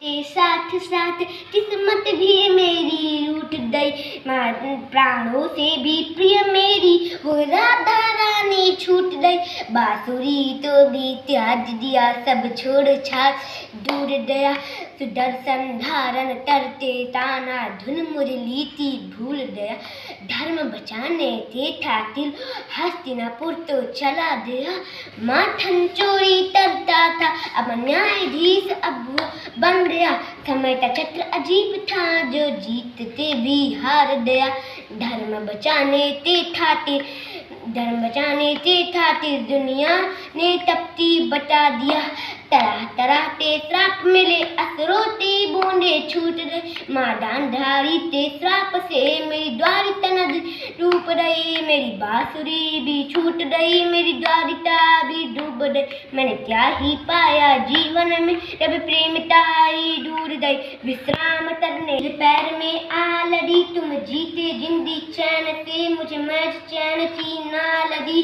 के साथ साथ किस्मत भी मेरी रूठ गई, प्राणों से भी प्रिय मेरी वो राधा रानी छूट गई। बांसुरी तो भी त्याग दिया, सब छोड़ छाड़ दूर गया। सुदर्शन धारण करते ताना धुन मुरली थी भूल गया। धर्म बचाने थे ठाकुर हस्तिनापुर तो चला गया। माठन चोरी करता था अब न्यायाधीश अब वो बन गया। समय का चक्र अजीब था जो जीतते भी हार गया। धर्म बचाने थे ठाकुर दुनिया ने तपती बता दिया। तरह तरह के श्राप मिले असरों ते बूंदे छूट गए। मादान धारी ते श्राप से मेरी द्वारिता नदी डूब रही। मेरी बांसुरी भी छूट गई, मेरी द्वारिता भी डूब गई। मैंने क्या ही पाया जीवन में जब प्रेमिता ही दूर गई। विश्राम करने पैर में आ लगी तुम जीते जिंदगी चैन से, मुझे मैं चैन की ना लगी।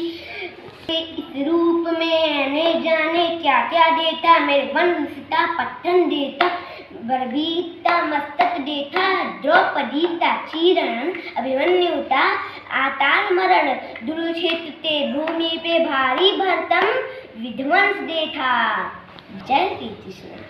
इस रूप में ने जाने क्या क्या देता, मेरे वंश का पट्टन देता, बरबीता मस्तक देता, द्रौपदी का चीरण, अभिमन्यु का आताल मरण, दुरुक्षेत्र ते भूमि पे भारी भरतम विध्वंस देता। जय श्री कृष्ण।